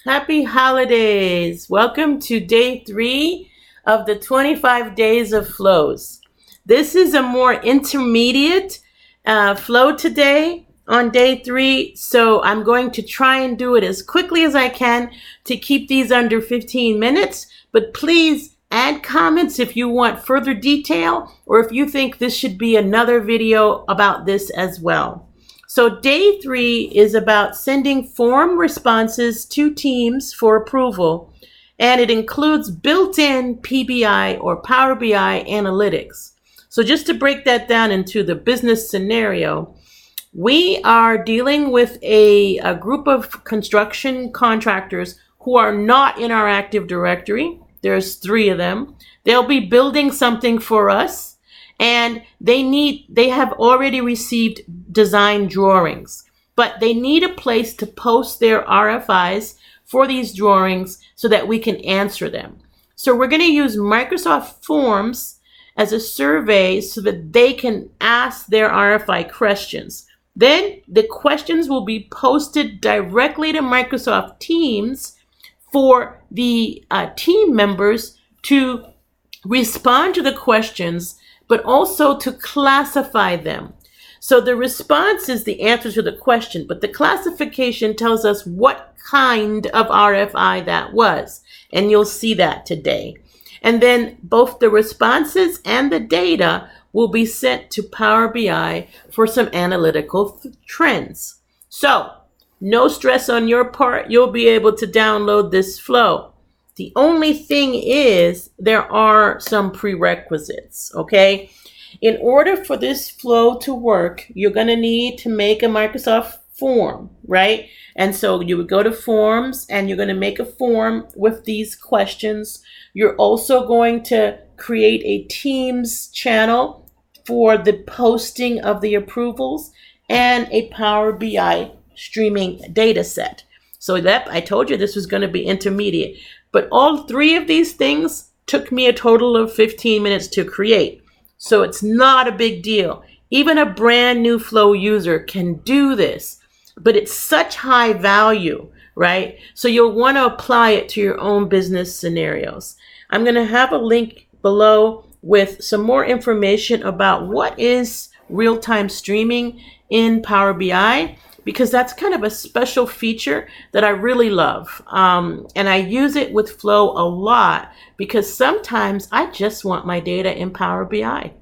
Happy holidays. Welcome to day 3 of the 25 days of flows. This is a more intermediate flow today on day 3. So I'm going to try and do it as quickly as I can to keep these under 15 minutes. But please add comments if you want further detail or if you think this should be another video about this as well. So day 3 is about sending form responses to teams for approval, and it includes built-in PBI or Power BI analytics. So just to break that down into the business scenario, we are dealing with a group of construction contractors who are not in our Active Directory. There's 3 of them. They'll be building something for us, and they have already received design drawings, but they need a place to post their RFIs for these drawings so that we can answer them. So we're going to use Microsoft Forms as a survey so that they can ask their RFI questions. Then the questions will be posted directly to Microsoft Teams for the team members to respond to the questions, but also to classify them. So the response is the answer to the question, but the classification tells us what kind of RFI that was. And you'll see that today. And then both the responses and the data will be sent to Power BI for some analytical trends. So no stress on your part. You'll be able to download this flow. The only thing is there are some prerequisites, okay? In order for this flow to work, you're going to need to make a Microsoft form, right? And so you would go to Forms and you're going to make a form with these questions. You're also going to create a Teams channel for the posting of the approvals and a Power BI streaming data set. So that I told you this was going to be intermediate. But all 3 of these things took me a total of 15 minutes to create. So it's not a big deal. Even a brand new Flow user can do this, but it's such high value, right? So you'll want to apply it to your own business scenarios. I'm going to have a link below with some more information about what is real-time streaming in Power BI, because that's kind of a special feature that I really love. And I use it with Flow a lot because sometimes I just want my data in Power BI,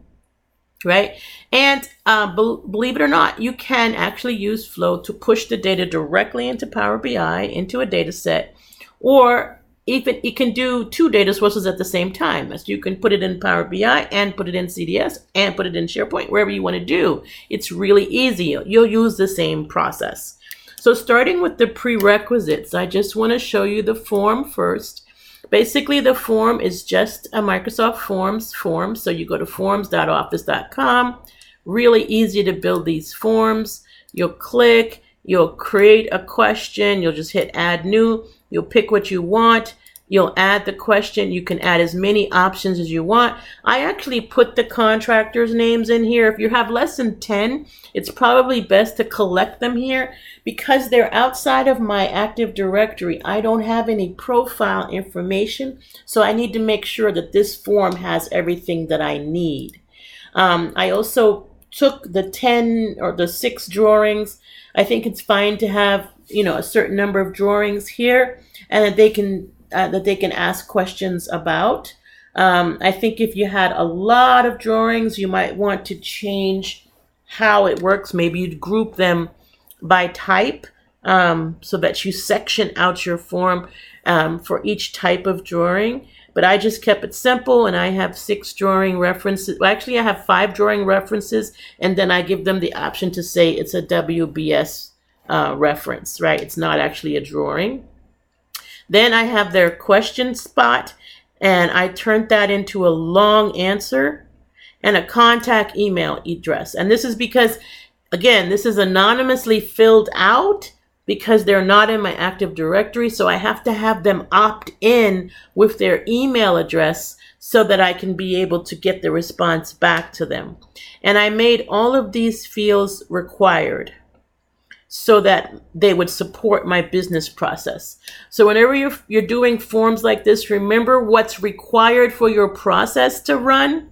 right? And believe it or not, you can actually use Flow to push the data directly into Power BI, into a data set, or even it can do 2 data sources at the same time. So you can put it in Power BI and put it in CDS and put it in SharePoint, wherever you want to do. It's really easy. You'll use the same process. So starting with the prerequisites, I just want to show you the form first. Basically, the form is just a Microsoft Forms form. So you go to forms.office.com. Really easy to build these forms. You'll click, you'll create a question. You'll just hit add new. You'll pick what you want. You'll add the question. You can add as many options as you want. I actually put the contractors' names in here. If you have less than 10, it's probably best to collect them here because they're outside of my Active Directory. I don't have any profile information, so I need to make sure that this form has everything that I need. I also took the 10 or the 6 drawings. I think it's fine to have, a certain number of drawings here, and that they can ask questions about. I think if you had a lot of drawings, you might want to change how it works. Maybe you'd group them by type so that you section out your form for each type of drawing. But I just kept it simple, and I have 6 drawing references. Well, actually, I have 5 drawing references, and then I give them the option to say it's a WBS reference, right? It's not actually a drawing. Then I have their question spot, and I turned that into a long answer and a contact email address. And this is because, again, this is anonymously filled out because they're not in my Active Directory. So I have to have them opt in with their email address so that I can be able to get the response back to them. And I made all of these fields required. so that they would support my business process. So whenever you're doing forms like this, remember what's required for your process to run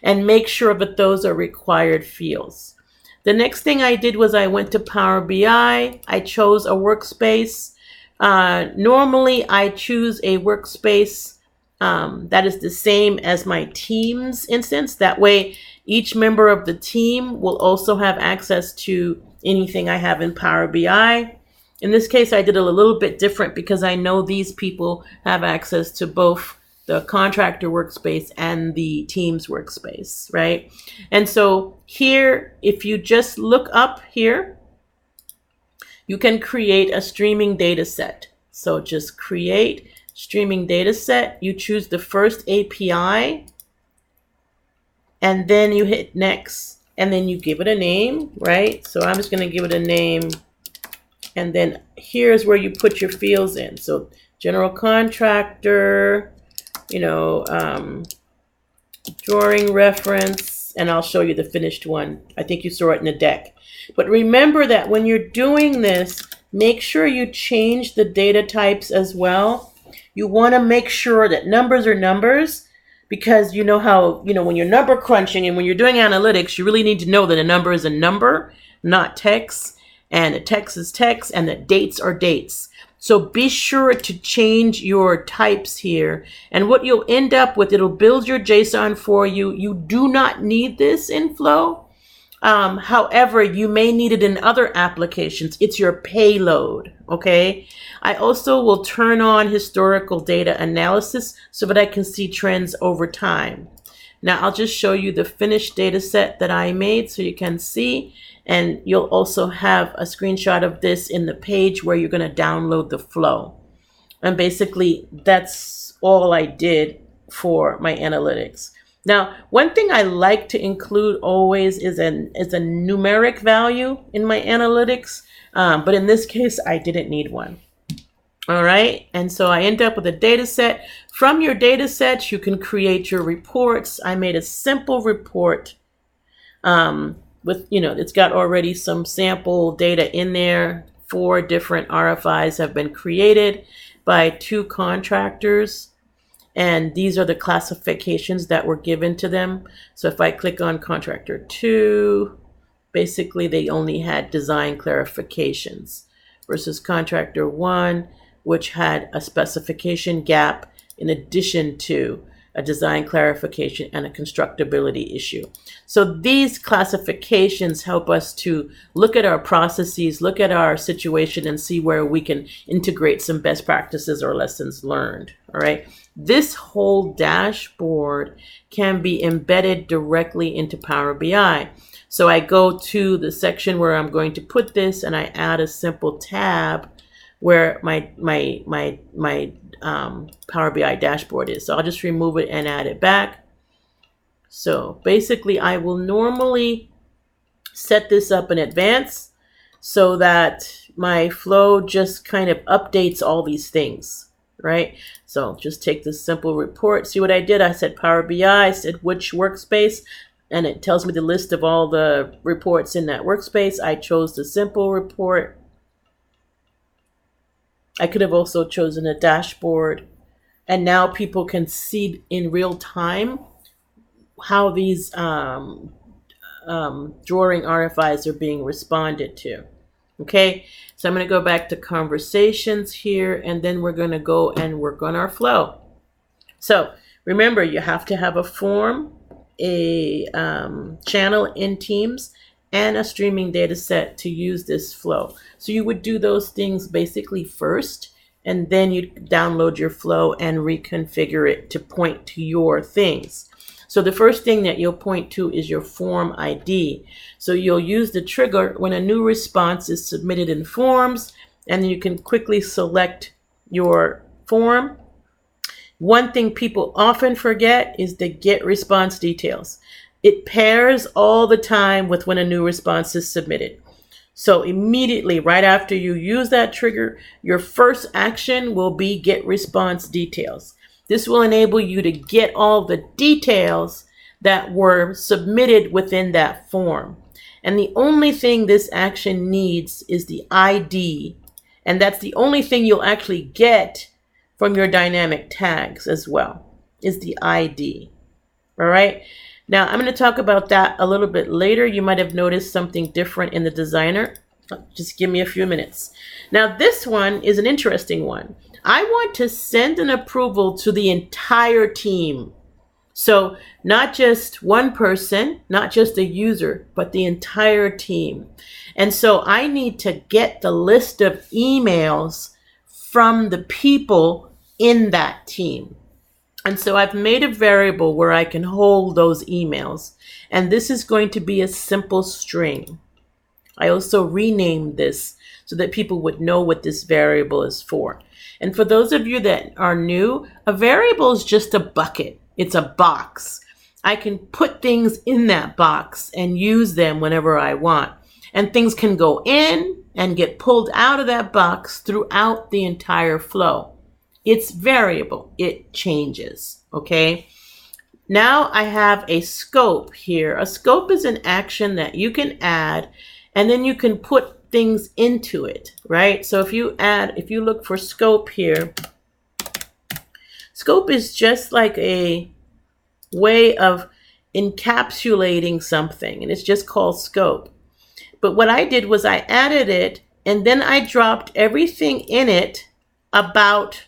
and make sure that those are required fields. The next thing I did was I went to Power BI. I chose a workspace. Normally, I choose a workspace that is the same as my team's instance. That way, each member of the team will also have access to anything I have in Power BI. In this case, I did it a little bit different because I know these people have access to both the contractor workspace and the team's workspace, right? And so here, if you just look up here, you can create a streaming data set. So just create streaming data set. You choose the first API, and then you hit next, and then you give it a name, right? So I'm just going to give it a name, and then here's where you put your fields in. So general contractor, drawing reference, and I'll show you the finished one. I think you saw it in the deck. But remember that when you're doing this, make sure you change the data types as well. You want to make sure that numbers are numbers, because you know how, when you're number crunching and when you're doing analytics, you really need to know that a number is a number, not text, and a text is text, and that dates are dates. So be sure to change your types here. And what you'll end up with, it'll build your JSON for you. You do not need this in Flow. However, you may need it in other applications. It's your payload, okay? I also will turn on historical data analysis so that I can see trends over time. Now, I'll just show you the finished data set that I made so you can see. And you'll also have a screenshot of this in the page where you're going to download the flow. And basically, that's all I did for my analytics. Now, one thing I like to include always is a numeric value in my analytics. But in this case, I didn't need one. All right. And so I end up with a data set. From your data sets, you can create your reports. I made a simple report with, it's got already some sample data in there. 4 different RFIs have been created by 2 contractors. And these are the classifications that were given to them. So if I click on contractor 2, basically they only had design clarifications versus contractor 1, which had a specification gap in addition to a design clarification and a constructability issue. So these classifications help us to look at our processes, look at our situation, and see where we can integrate some best practices or lessons learned. All right. This whole dashboard can be embedded directly into Power BI. So I go to the section where I'm going to put this, and I add a simple tab where my Power BI dashboard is. So I'll just remove it and add it back. So basically, I will normally set this up in advance so that my flow just kind of updates all these things, right? So just take this simple report. See what I did? I said Power BI, I said which workspace, and it tells me the list of all the reports in that workspace. I chose the simple report. I could have also chosen a dashboard, and now people can see in real time how these drawing RFIs are being responded to. Okay, so I'm going to go back to conversations here, and then we're going to go and work on our flow. So remember, you have to have a form, a channel in Teams, and a streaming data set to use this flow. So you would do those things basically first, and then you download your flow and reconfigure it to point to your things. So the first thing that you'll point to is your form ID. So you'll use the trigger when a new response is submitted in forms, and you can quickly select your form. One thing people often forget is the get response details. It pairs all the time with when a new response is submitted. So immediately right after you use that trigger, your first action will be get response details. This will enable you to get all the details that were submitted within that form. And the only thing this action needs is the ID. And that's the only thing you'll actually get from your dynamic tags as well, is the ID. All right. Now I'm going to talk about that a little bit later. You might have noticed something different in the designer. Just give me a few minutes. Now this one is an interesting one. I want to send an approval to the entire team. So not just one person, not just a user, but the entire team. And so I need to get the list of emails from the people in that team. And so I've made a variable where I can hold those emails. And this is going to be a simple string. I also renamed this so that people would know what this variable is for. And for those of you that are new, a variable is just a bucket. It's a box. I can put things in that box and use them whenever I want. And things can go in and get pulled out of that box throughout the entire flow. It's variable. It changes, okay? Now I have a scope here. A scope is an action that you can add, and then you can put things into it, right? So if you look for scope here, scope is just like a way of encapsulating something, and it's just called scope. But what I did was I added it, and then I dropped everything in it about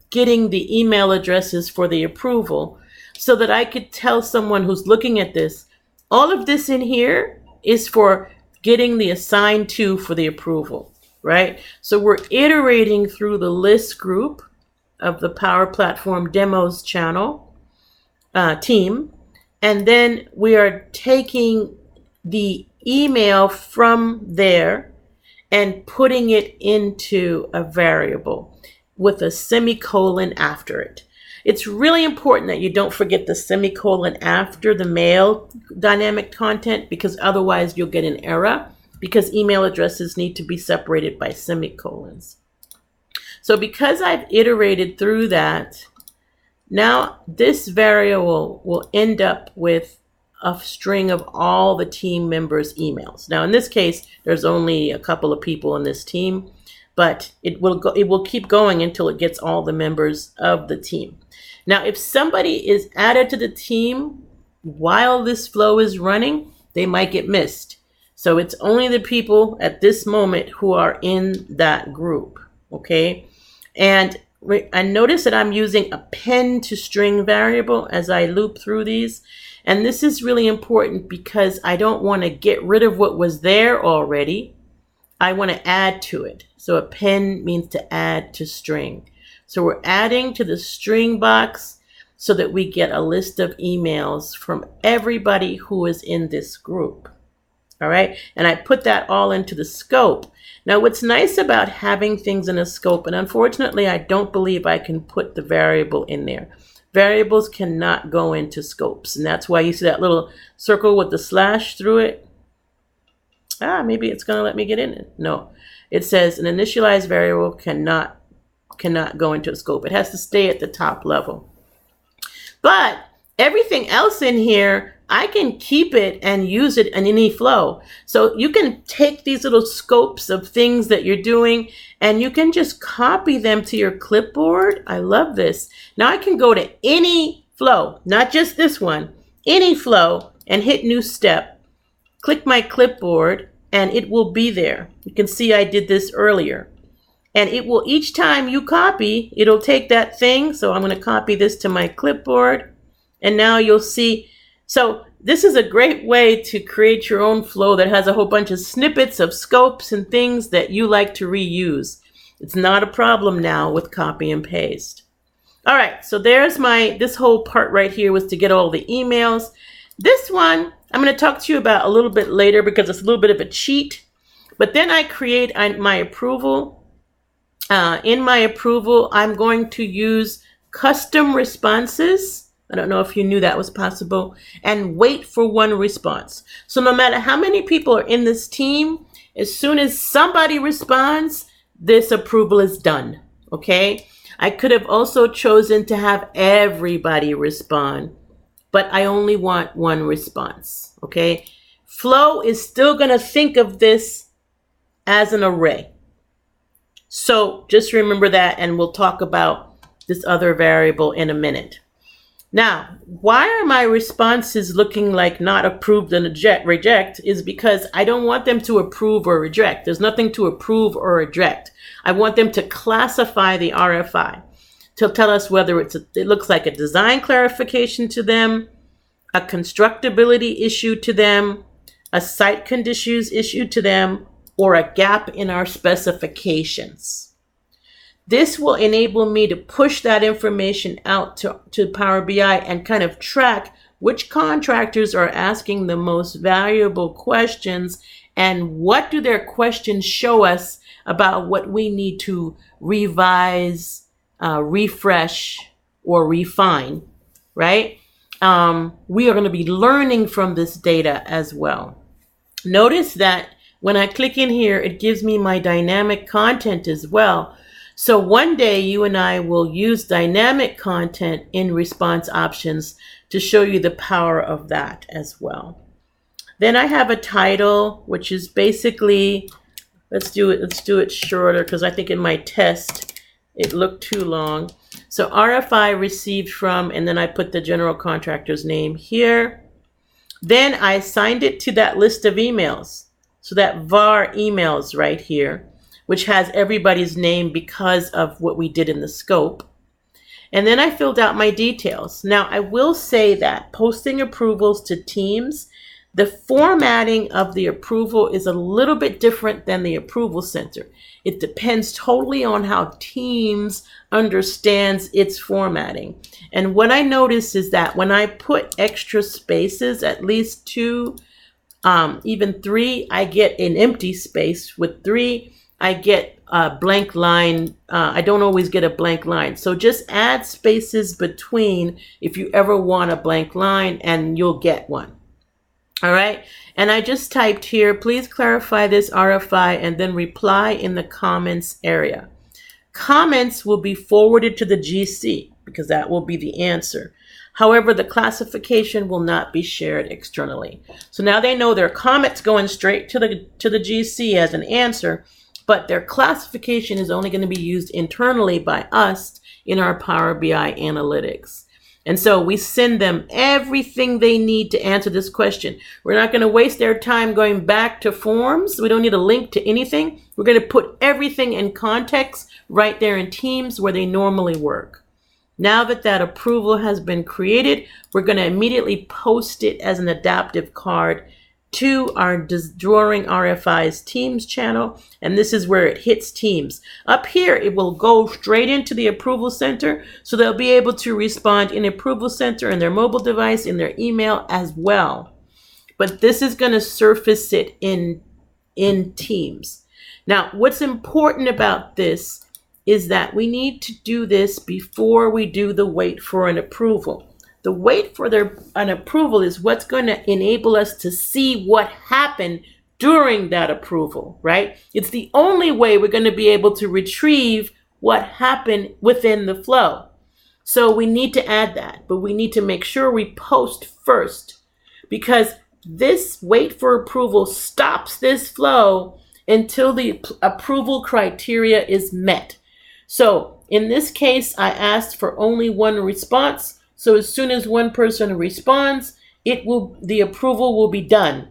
getting the email addresses for the approval so that I could tell someone who's looking at this, all of this in here is for getting the assigned to for the approval, right? So we're iterating through the list group of the Power Platform Demos channel team, and then we are taking the email from there and putting it into a variable with a semicolon after it. It's really important that you don't forget the semicolon after the mail dynamic content, because otherwise you'll get an error, because email addresses need to be separated by semicolons. So because I've iterated through that, now this variable will end up with a string of all the team members' emails. Now in this case, there's only a couple of people in this team, but it will keep going until it gets all the members of the team. Now, if somebody is added to the team while this flow is running, they might get missed. So it's only the people at this moment who are in that group, okay? And I notice that I'm using a pen to string variable as I loop through these. And this is really important because I don't want to get rid of what was there already. I want to add to it. So a pen means to add to string. So we're adding to the string box so that we get a list of emails from everybody who is in this group. All right. And I put that all into the scope. Now, what's nice about having things in a scope, and unfortunately, I don't believe I can put the variable in there. Variables cannot go into scopes. And that's why you see that little circle with the slash through it. Maybe it's going to let me get in it. No, it says an initialized variable cannot go into a scope. It has to stay at the top level. But everything else in here, I can keep it and use it in any flow. So you can take these little scopes of things that you're doing and you can just copy them to your clipboard. I love this. Now I can go to any flow, not just this one, any flow, and hit new step. Click my clipboard and it will be there. You can see I did this earlier. And it will, each time you copy, it'll take that thing. So I'm going to copy this to my clipboard. And now you'll see. So this is a great way to create your own flow that has a whole bunch of snippets of scopes and things that you like to reuse. It's not a problem now with copy and paste. All right, so there's this whole part right here was to get all the emails. This one, I'm going to talk to you about a little bit later because it's a little bit of a cheat. But then I create my approval. In my approval, I'm going to use custom responses. I don't know if you knew that was possible, and wait for one response. So no matter how many people are in this team, as soon as somebody responds, this approval is done, okay? I could have also chosen to have everybody respond, but I only want one response, okay? Flow is still going to think of this as an array. So just remember that, and we'll talk about this other variable in a minute. Now, why are my responses looking like not approved and reject is because I don't want them to approve or reject. There's nothing to approve or reject. I want them to classify the RFI to tell us whether it looks like a design clarification to them, a constructability issue to them, a site conditions issue to them, or a gap in our specifications. This will enable me to push that information out to Power BI and kind of track which contractors are asking the most valuable questions and what do their questions show us about what we need to revise, refresh, or refine, right? We are going to be learning from this data as well. Notice that when I click in here, it gives me my dynamic content as well. So one day you and I will use dynamic content in response options to show you the power of that as well. Then I have a title, which is basically, let's do it shorter because I think in my test it looked too long. So RFI received from, and then I put the general contractor's name here. Then I assigned it to that list of emails. So that var emails right here, which has everybody's name because of what we did in the scope. And then I filled out my details. Now, I will say that posting approvals to teams, the formatting of the approval is a little bit different than the approval center. It depends totally on how Teams understands its formatting. And what I notice is that when I put extra spaces, at least 2, even 3, I get an empty space. With 3, I get a blank line. I don't always get a blank line. So just add spaces between if you ever want a blank line, and you'll get one. All right. And I just typed here, please clarify this RFI and then reply in the comments area. Comments will be forwarded to the GC because that will be the answer. However, the classification will not be shared externally. So now they know their comments going straight to the GC as an answer, but their classification is only going to be used internally by us in our Power BI analytics. And so we send them everything they need to answer this question. We're not going to waste their time going back to forms. We don't need a link to anything. We're going to put everything in context right there in Teams where they normally work. Now that that approval has been created, we're going to immediately post it as an adaptive card to our Drawing RFI's Teams channel, and this is where it hits Teams. Up here, it will go straight into the Approval Center, so they'll be able to respond in Approval Center in their mobile device, in their email as well. But this is going to surface it in Teams. Now, what's important about this is that we need to do this before we do the wait for an approval. The wait for an approval is what's going to enable us to see what happened during that approval, right? It's the only way we're going to be able to retrieve what happened within the flow. So we need to add that, but we need to make sure we post first, because this wait for approval stops this flow until the approval criteria is met. So in this case, I asked for only one response. So as soon as one person responds, the approval will be done.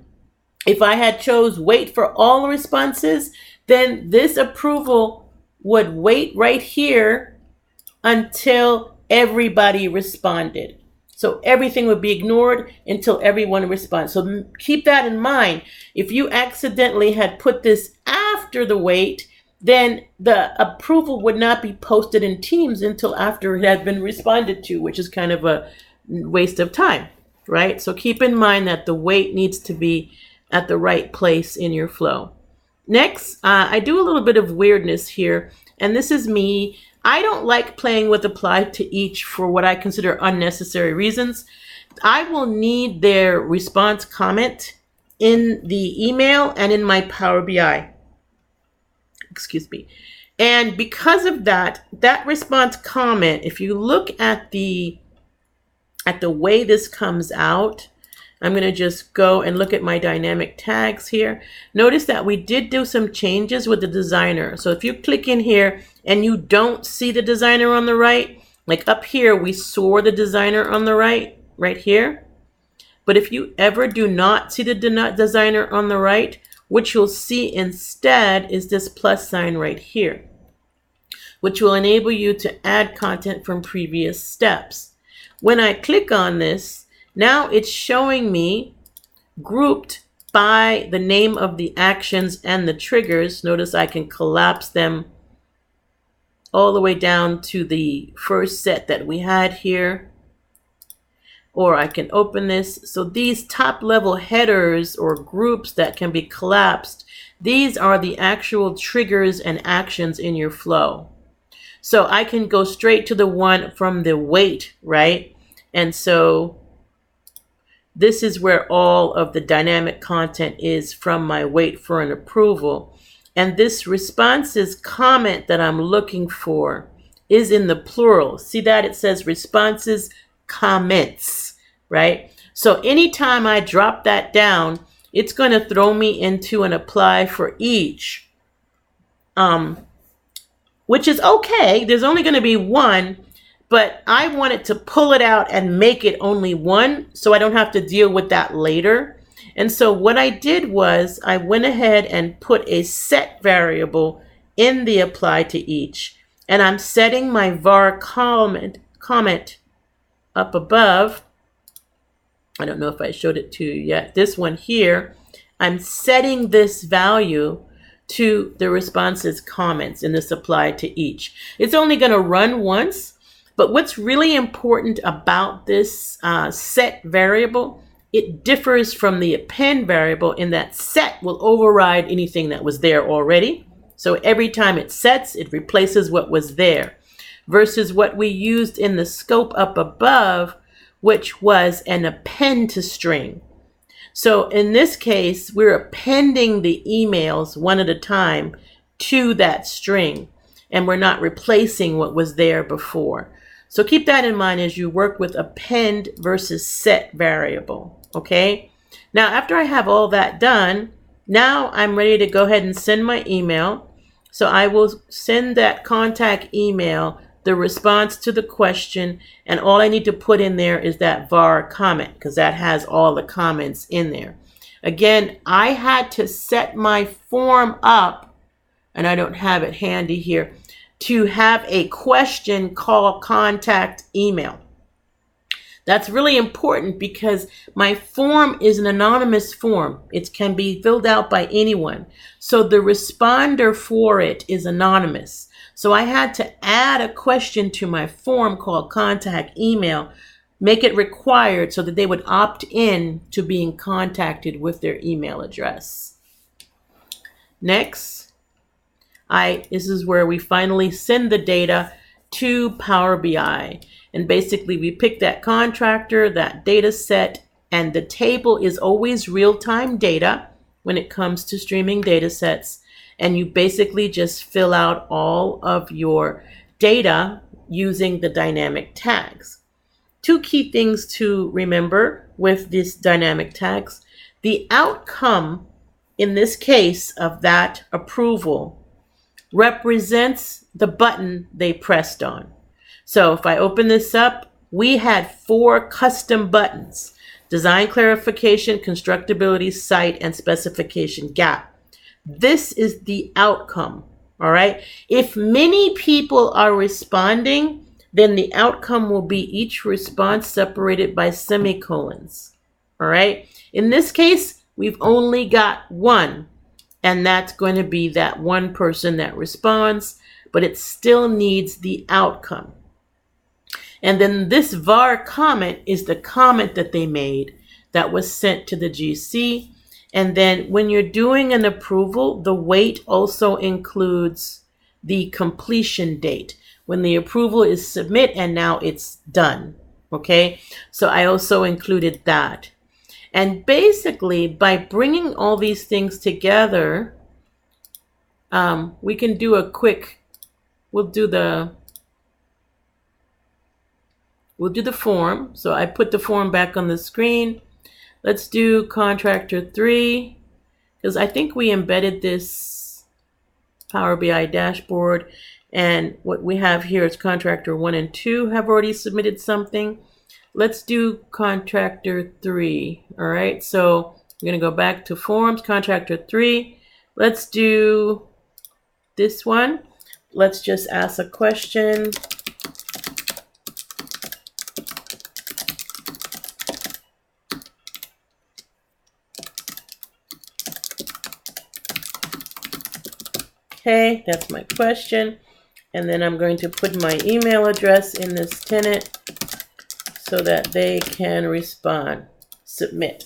If I had chose wait for all responses, then this approval would wait right here until everybody responded. So everything would be ignored until everyone responds. So keep that in mind. If you accidentally had put this after the wait, then the approval would not be posted in Teams until after it had been responded to, which is kind of a waste of time, right? So keep in mind that the wait needs to be at the right place in your flow. Next, I do a little bit of weirdness here, and this is me. I don't like playing with apply to each for what I consider unnecessary reasons. I will need their response comment in the email and in my Power BI. Excuse me. And because of that response comment, if you look at the way this comes out, I'm going to just go and look at my dynamic tags here. Notice that we did do some changes with the designer. So if you click in here and you don't see the designer on the right, like up here, we saw the designer on the right here. But if you ever do not see the designer on the right, what you'll see instead is this plus sign right here, which will enable you to add content from previous steps. When I click on this, now it's showing me grouped by the name of the actions and the triggers. Notice I can collapse them all the way down to the first set that we had here. Or I can open this. So these top level headers or groups that can be collapsed, these are the actual triggers and actions in your flow. So I can go straight to the one from the wait, right? And so this is where all of the dynamic content is from my wait for an approval. And this responses comment that I'm looking for is in the plural. See that? It says responses comments, right? So anytime I drop that down, it's going to throw me into an apply for each, which is okay. There's only going to be one, but I wanted to pull it out and make it only one so I don't have to deal with that later. And so what I did was I went ahead and put a set variable in the apply to each, and I'm setting my var comment up above. I don't know if I showed it to you yet. This one here, I'm setting this value to the responses comments in this apply to each. It's only going to run once, but what's really important about this set variable, it differs from the append variable in that set will override anything that was there already. So every time it sets, it replaces what was there, versus what we used in the scope up above, which was an append to string. So in this case, we're appending the emails one at a time to that string, and we're not replacing what was there before. So keep that in mind as you work with append versus set variable, okay? Now, after I have all that done, now I'm ready to go ahead and send my email. So I will send that contact email, the response to the question, and all I need to put in there is that var comment, because that has all the comments in there. Again, I had to set my form up, and I don't have it handy here, to have a question called contact email. That's really important because my form is an anonymous form. It can be filled out by anyone. So the responder for it is anonymous. So I had to add a question to my form called contact email, make it required so that they would opt in to being contacted with their email address. Next, this is where we finally send the data to Power BI. And basically we pick that contractor, that data set, and the table is always real-time data when it comes to streaming data sets. And you basically just fill out all of your data using the dynamic tags. Two key things to remember with these dynamic tags. The outcome, in this case of that approval, represents the button they pressed on. So if I open this up, we had 4 custom buttons: design clarification, constructability, site, and specification gap. This is the outcome, all right? If many people are responding, then the outcome will be each response separated by semicolons, all right? In this case, we've only got one, and that's going to be that one person that responds, but it still needs the outcome. And then this var comment is the comment that they made that was sent to the GC. And then when you're doing an approval, the wait also includes the completion date, when the approval is submit and now it's done, okay? So I also included that. And basically, by bringing all these things together, we can do a quick, we'll do the form. So I put the form back on the screen. Let's do contractor 3, because I think we embedded this Power BI dashboard, and what we have here is contractor 1 and 2 have already submitted something. Let's do contractor 3. All right, so I'm going to go back to forms, contractor 3. Let's do this one. Let's just ask a question. Okay, that's my question. And then I'm going to put my email address in this tenant so that they can respond, submit.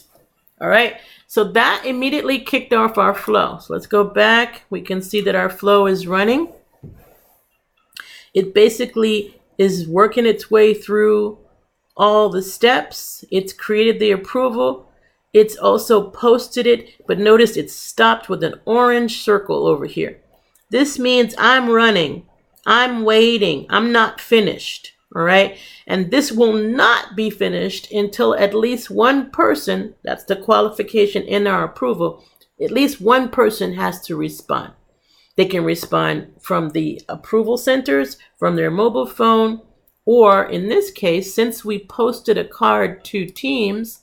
All right, so that immediately kicked off our flow. So let's go back. We can see that our flow is running. It basically is working its way through all the steps. It's created the approval. It's also posted it, but notice it's stopped with an orange circle over here. This means I'm running, I'm waiting, I'm not finished, all right? And this will not be finished until at least one person, that's the qualification in our approval, at least one person has to respond. They can respond from the approval centers, from their mobile phone, or in this case, since we posted a card to Teams,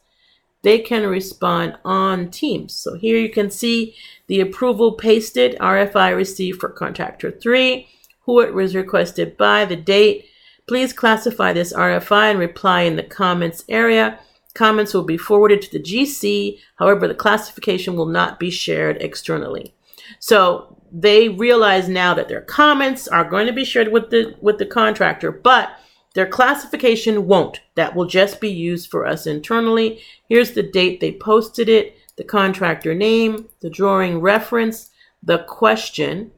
they can respond on Teams. So here you can see the approval pasted, RFI received for contractor 3, who it was requested by, the date. Please classify this RFI and reply in the comments area. Comments will be forwarded to the GC. However, the classification will not be shared externally. So they realize now that their comments are going to be shared with the contractor, but their classification won't. That will just be used for us internally. Here's the date they posted it, the contractor name, the drawing reference, the question.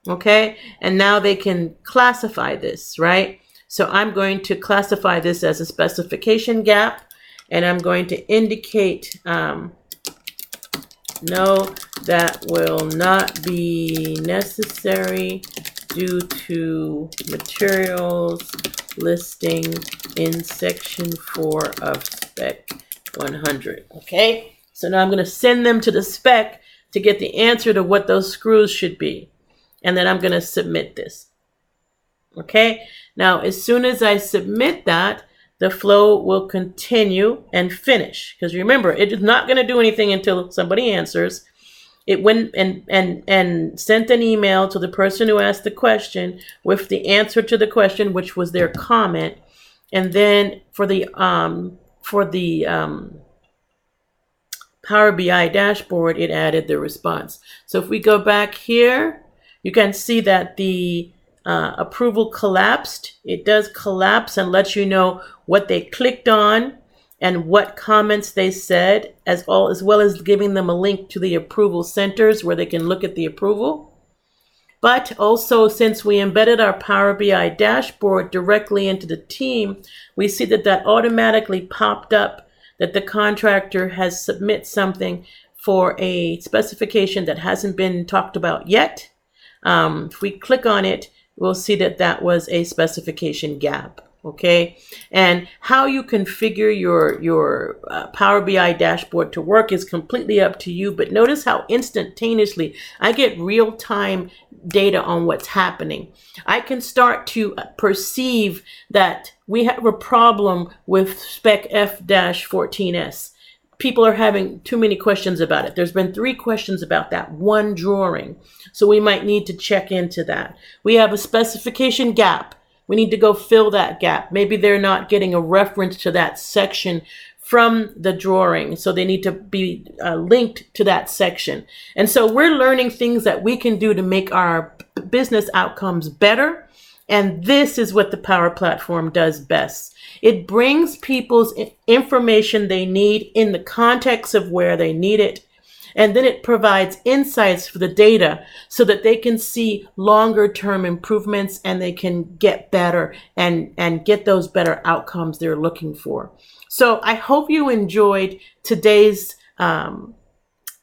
Okay, and now they can classify this, right? So I'm going to classify this as a specification gap, and I'm going to indicate no, that will not be necessary due to materials listing in section 4 of spec 100. Okay, so now I'm going to send them to the spec to get the answer to what those screws should be. And then I'm going to submit this. Okay, now as soon as I submit that, the flow will continue and finish. Because remember, it is not going to do anything until somebody answers. It went and sent an email to the person who asked the question with the answer to the question, which was their comment. And then for the Power BI dashboard, it added the response. So if we go back here, you can see that the approval collapsed. It does collapse and lets you know what they clicked on and what comments they said, as well as giving them a link to the approval centers where they can look at the approval. But also, since we embedded our Power BI dashboard directly into the team, we see that that automatically popped up that the contractor has submit something for a specification that hasn't been talked about yet. If we click on it, we'll see that that was a specification gap. Okay, and how you configure your Power BI dashboard to work is completely up to you. But notice how instantaneously I get real-time data on what's happening. I can start to perceive that we have a problem with spec F-14S. People are having too many questions about it. There's been 3 questions about that one drawing. So we might need to check into that. We have a specification gap. We need to go fill that gap. Maybe they're not getting a reference to that section from the drawing. So they need to be linked to that section. And so we're learning things that we can do to make our business outcomes better. And this is what the Power Platform does best. It brings people's information they need in the context of where they need it. And then it provides insights for the data so that they can see longer term improvements and they can get better and get those better outcomes they're looking for. So I hope you enjoyed today's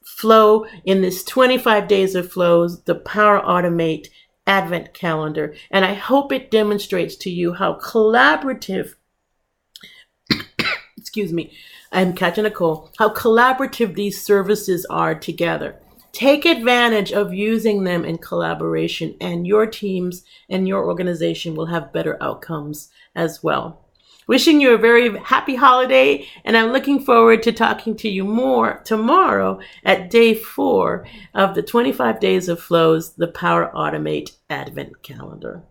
flow in this 25 days of flows, the Power Automate Advent Calendar. And I hope it demonstrates to you how collaborative, excuse me, I'm catching a cold, how collaborative these services are together. Take advantage of using them in collaboration, and your teams and your organization will have better outcomes as well. Wishing you a very happy holiday, and I'm looking forward to talking to you more tomorrow at day 4 of the 25 Days of Flows, the Power Automate Advent Calendar.